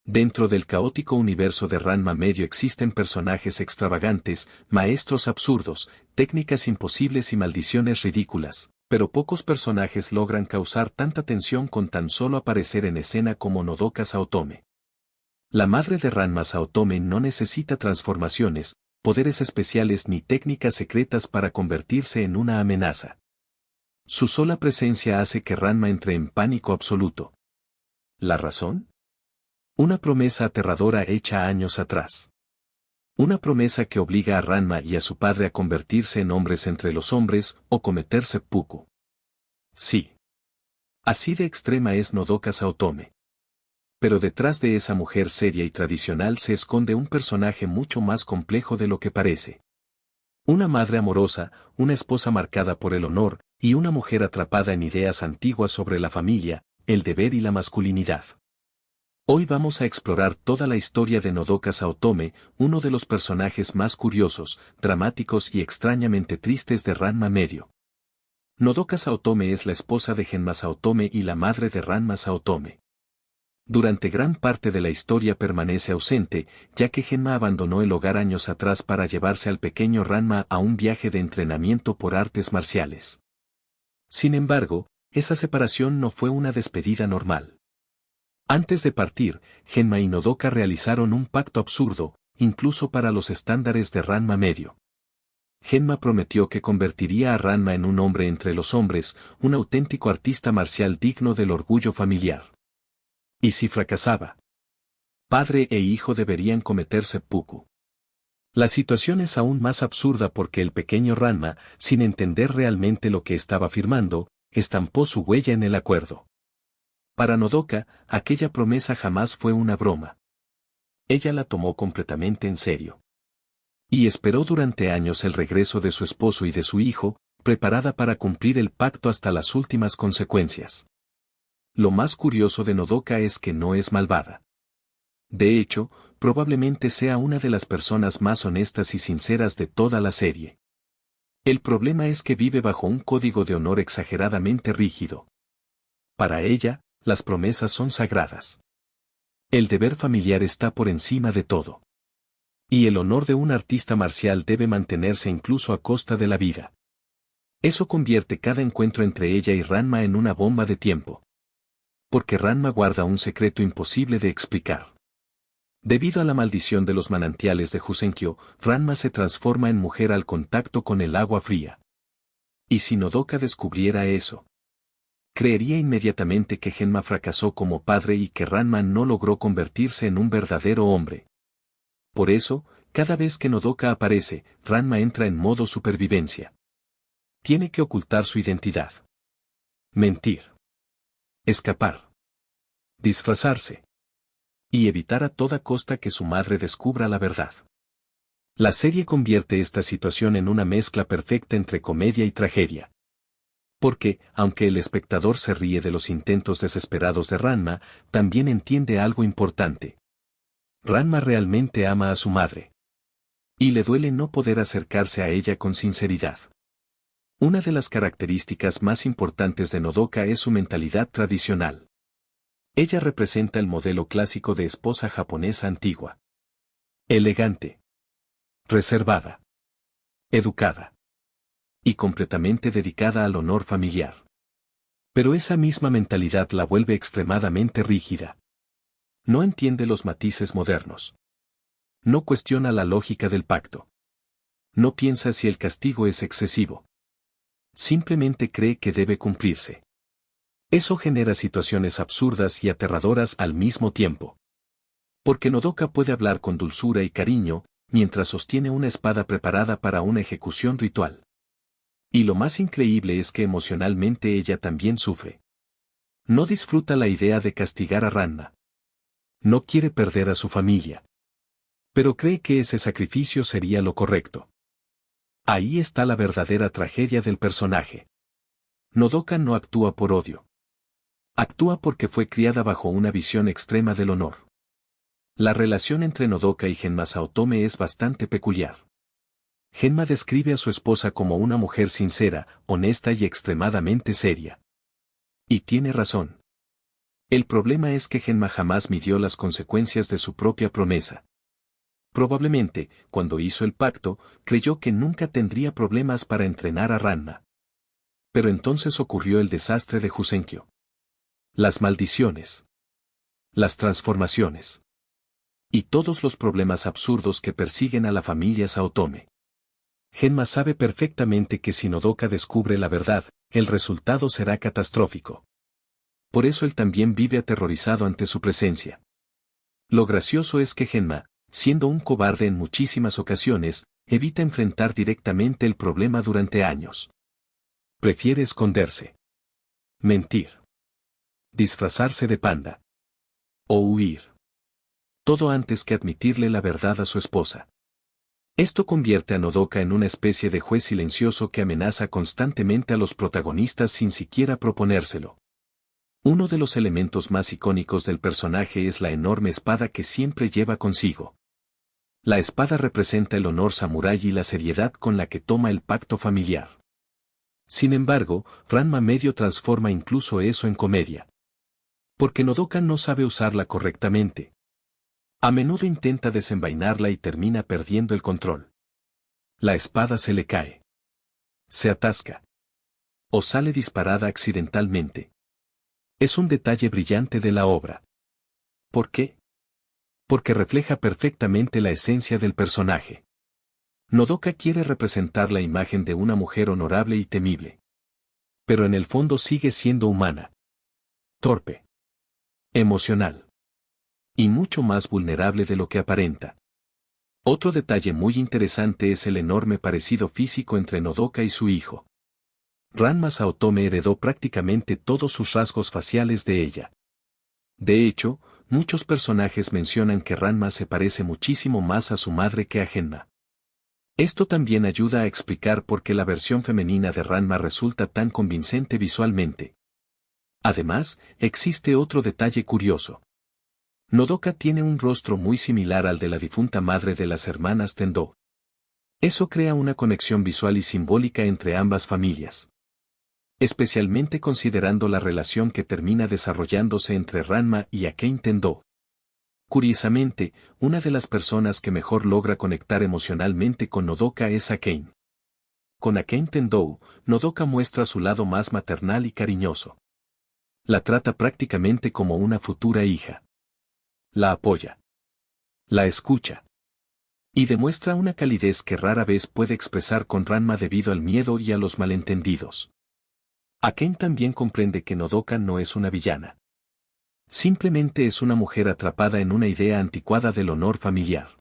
Dentro del caótico universo de Ranma medio existen personajes extravagantes, maestros absurdos, técnicas imposibles y maldiciones ridículas, pero pocos personajes logran causar tanta tensión con tan solo aparecer en escena como Nodoka Saotome. La madre de Ranma Saotome no necesita transformaciones, poderes especiales ni técnicas secretas para convertirse en una amenaza. Su sola presencia hace que Ranma entre en pánico absoluto. ¿La razón? Una promesa aterradora hecha años atrás. Una promesa que obliga a Ranma y a su padre a convertirse en hombres entre los hombres o cometer seppuku. Sí. Así de extrema es Nodoka Saotome. Pero detrás de esa mujer seria y tradicional se esconde un personaje mucho más complejo de lo que parece. Una madre amorosa, una esposa marcada por el honor, y una mujer atrapada en ideas antiguas sobre la familia, el deber y la masculinidad. Hoy vamos a explorar toda la historia de Nodoka Saotome, uno de los personajes más curiosos, dramáticos y extrañamente tristes de Ranma medio. Nodoka Saotome es la esposa de Genma Saotome y la madre de Ranma Saotome. Durante gran parte de la historia permanece ausente, ya que Genma abandonó el hogar años atrás para llevarse al pequeño Ranma a un viaje de entrenamiento por artes marciales. Sin embargo, esa separación no fue una despedida normal. Antes de partir, Genma y Nodoka realizaron un pacto absurdo, incluso para los estándares de Ranma medio. Genma prometió que convertiría a Ranma en un hombre entre los hombres, un auténtico artista marcial digno del orgullo familiar. ¿Y si fracasaba? Padre e hijo deberían cometer seppuku. La situación es aún más absurda porque el pequeño Ranma, sin entender realmente lo que estaba firmando, estampó su huella en el acuerdo. Para Nodoka, aquella promesa jamás fue una broma. Ella la tomó completamente en serio. Y esperó durante años el regreso de su esposo y de su hijo, preparada para cumplir el pacto hasta las últimas consecuencias. Lo más curioso de Nodoka es que no es malvada. De hecho, probablemente sea una de las personas más honestas y sinceras de toda la serie. El problema es que vive bajo un código de honor exageradamente rígido. Para ella, las promesas son sagradas. El deber familiar está por encima de todo. Y el honor de un artista marcial debe mantenerse incluso a costa de la vida. Eso convierte cada encuentro entre ella y Ranma en una bomba de tiempo. Porque Ranma guarda un secreto imposible de explicar. Debido a la maldición de los manantiales de Jusenkyo, Ranma se transforma en mujer al contacto con el agua fría. ¿Y si Nodoka descubriera eso? Creería inmediatamente que Genma fracasó como padre y que Ranma no logró convertirse en un verdadero hombre. Por eso, cada vez que Nodoka aparece, Ranma entra en modo supervivencia. Tiene que ocultar su identidad. Mentir. Escapar. Disfrazarse. Y evitar a toda costa que su madre descubra la verdad. La serie convierte esta situación en una mezcla perfecta entre comedia y tragedia. Porque, aunque el espectador se ríe de los intentos desesperados de Ranma, también entiende algo importante. Ranma realmente ama a su madre. Y le duele no poder acercarse a ella con sinceridad. Una de las características más importantes de Nodoka es su mentalidad tradicional. Ella representa el modelo clásico de esposa japonesa antigua. Elegante. Reservada. Educada. Y completamente dedicada al honor familiar. Pero esa misma mentalidad la vuelve extremadamente rígida. No entiende los matices modernos. No cuestiona la lógica del pacto. No piensa si el castigo es excesivo. Simplemente cree que debe cumplirse. Eso genera situaciones absurdas y aterradoras al mismo tiempo. Porque Nodoka puede hablar con dulzura y cariño, mientras sostiene una espada preparada para una ejecución ritual. Y lo más increíble es que emocionalmente ella también sufre. No disfruta la idea de castigar a Ranma. No quiere perder a su familia. Pero cree que ese sacrificio sería lo correcto. Ahí está la verdadera tragedia del personaje. Nodoka no actúa por odio. Actúa porque fue criada bajo una visión extrema del honor. La relación entre Nodoka y Genma Saotome es bastante peculiar. Genma describe a su esposa como una mujer sincera, honesta y extremadamente seria. Y tiene razón. El problema es que Genma jamás midió las consecuencias de su propia promesa. Probablemente, cuando hizo el pacto, creyó que nunca tendría problemas para entrenar a Ranma. Pero entonces ocurrió el desastre de Jusenkyo. Las maldiciones. Las transformaciones. Y todos los problemas absurdos que persiguen a la familia Saotome. Genma sabe perfectamente que si Nodoka descubre la verdad, el resultado será catastrófico. Por eso él también vive aterrorizado ante su presencia. Lo gracioso es que Genma, siendo un cobarde en muchísimas ocasiones, evita enfrentar directamente el problema durante años. Prefiere esconderse. Mentir. Disfrazarse de panda. O huir. Todo antes que admitirle la verdad a su esposa. Esto convierte a Nodoka en una especie de juez silencioso que amenaza constantemente a los protagonistas sin siquiera proponérselo. Uno de los elementos más icónicos del personaje es la enorme espada que siempre lleva consigo. La espada representa el honor samurái y la seriedad con la que toma el pacto familiar. Sin embargo, Ranma medio transforma incluso eso en comedia. Porque Nodoka no sabe usarla correctamente. A menudo intenta desenvainarla y termina perdiendo el control. La espada se le cae. Se atasca. O sale disparada accidentalmente. Es un detalle brillante de la obra. ¿Por qué? Porque refleja perfectamente la esencia del personaje. Nodoka quiere representar la imagen de una mujer honorable y temible. Pero en el fondo sigue siendo humana. Torpe. Emocional. Y mucho más vulnerable de lo que aparenta. Otro detalle muy interesante es el enorme parecido físico entre Nodoka y su hijo. Ranma Saotome heredó prácticamente todos sus rasgos faciales de ella. De hecho, muchos personajes mencionan que Ranma se parece muchísimo más a su madre que a Genma. Esto también ayuda a explicar por qué la versión femenina de Ranma resulta tan convincente visualmente. Además, existe otro detalle curioso. Nodoka tiene un rostro muy similar al de la difunta madre de las hermanas Tendou. Eso crea una conexión visual y simbólica entre ambas familias. Especialmente considerando la relación que termina desarrollándose entre Ranma y Akane Tendou. Curiosamente, una de las personas que mejor logra conectar emocionalmente con Nodoka es Akane. Con Akane Tendou, Nodoka muestra su lado más maternal y cariñoso. La trata prácticamente como una futura hija. La apoya. La escucha. Y demuestra una calidez que rara vez puede expresar con Ranma debido al miedo y a los malentendidos. Akane también comprende que Nodoka no es una villana. Simplemente es una mujer atrapada en una idea anticuada del honor familiar.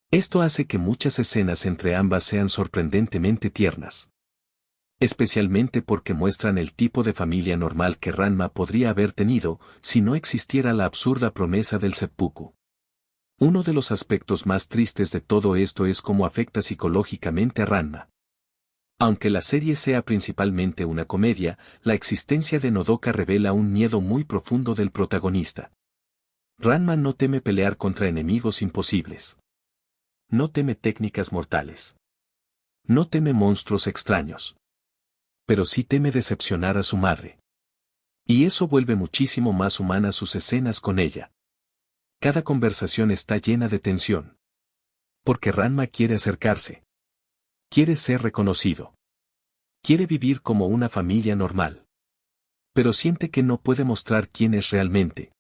Esto hace que muchas escenas entre ambas sean sorprendentemente tiernas. Especialmente porque muestran el tipo de familia normal que Ranma podría haber tenido si no existiera la absurda promesa del seppuku. Uno de los aspectos más tristes de todo esto es cómo afecta psicológicamente a Ranma. Aunque la serie sea principalmente una comedia, la existencia de Nodoka revela un miedo muy profundo del protagonista. Ranma no teme pelear contra enemigos imposibles. No teme técnicas mortales. No teme monstruos extraños. Pero sí teme decepcionar a su madre. Y eso vuelve muchísimo más humanas sus escenas con ella. Cada conversación está llena de tensión. Porque Ranma quiere acercarse. Quiere ser reconocido. Quiere vivir como una familia normal. Pero siente que no puede mostrar quién es realmente.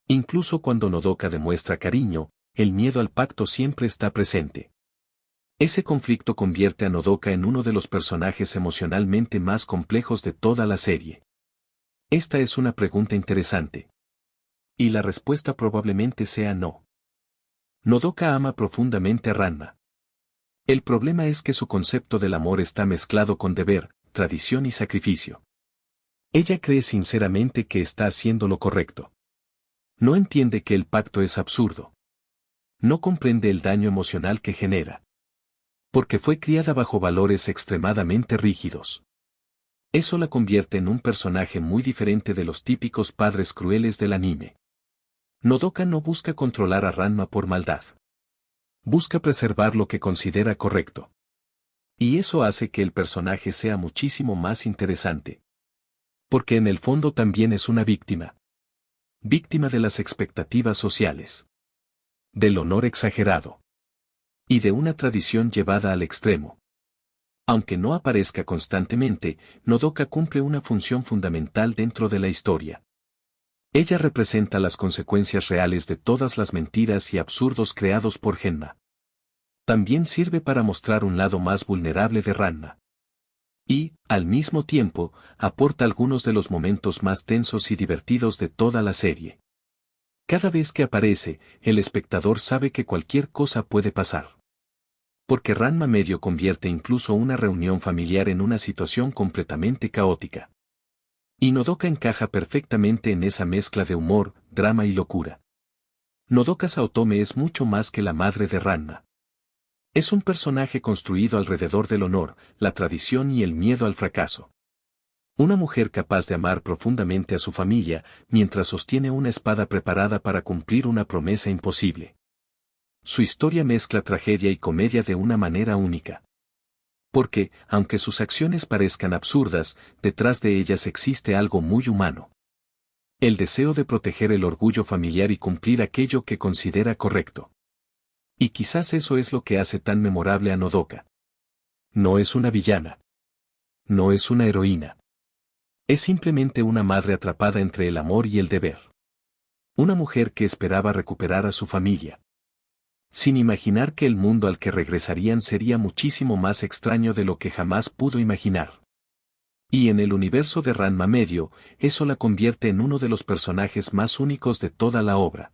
Incluso cuando Nodoka demuestra cariño, el miedo al pacto siempre está presente. Ese conflicto convierte a Nodoka en uno de los personajes emocionalmente más complejos de toda la serie. Esta es una pregunta interesante. Y la respuesta probablemente sea no. Nodoka ama profundamente a Ranma. El problema es que su concepto del amor está mezclado con deber, tradición y sacrificio. Ella cree sinceramente que está haciendo lo correcto. No entiende que el pacto es absurdo. No comprende el daño emocional que genera. Porque fue criada bajo valores extremadamente rígidos. Eso la convierte en un personaje muy diferente de los típicos padres crueles del anime. Nodoka no busca controlar a Ranma por maldad. Busca preservar lo que considera correcto. Y eso hace que el personaje sea muchísimo más interesante. Porque en el fondo también es una víctima. víctima de las expectativas sociales, del honor exagerado y de una tradición llevada al extremo. Aunque no aparezca constantemente, Nodoka cumple una función fundamental dentro de la historia. Ella representa las consecuencias reales de todas las mentiras y absurdos creados por Genma. También sirve para mostrar un lado más vulnerable de Ranma. Y, al mismo tiempo, aporta algunos de los momentos más tensos y divertidos de toda la serie. Cada vez que aparece, el espectador sabe que cualquier cosa puede pasar. Porque Ranma medio convierte incluso una reunión familiar en una situación completamente caótica. Y Nodoka encaja perfectamente en esa mezcla de humor, drama y locura. Nodoka Saotome es mucho más que la madre de Ranma. Es un personaje construido alrededor del honor, la tradición y el miedo al fracaso. Una mujer capaz de amar profundamente a su familia, mientras sostiene una espada preparada para cumplir una promesa imposible. Su historia mezcla tragedia y comedia de una manera única. Porque, aunque sus acciones parezcan absurdas, detrás de ellas existe algo muy humano. El deseo de proteger el orgullo familiar y cumplir aquello que considera correcto. Y quizás eso es lo que hace tan memorable a Nodoka. No es una villana. No es una heroína. Es simplemente una madre atrapada entre el amor y el deber. Una mujer que esperaba recuperar a su familia, sin imaginar que el mundo al que regresarían sería muchísimo más extraño de lo que jamás pudo imaginar. Y en el universo de Ranma medio, eso la convierte en uno de los personajes más únicos de toda la obra.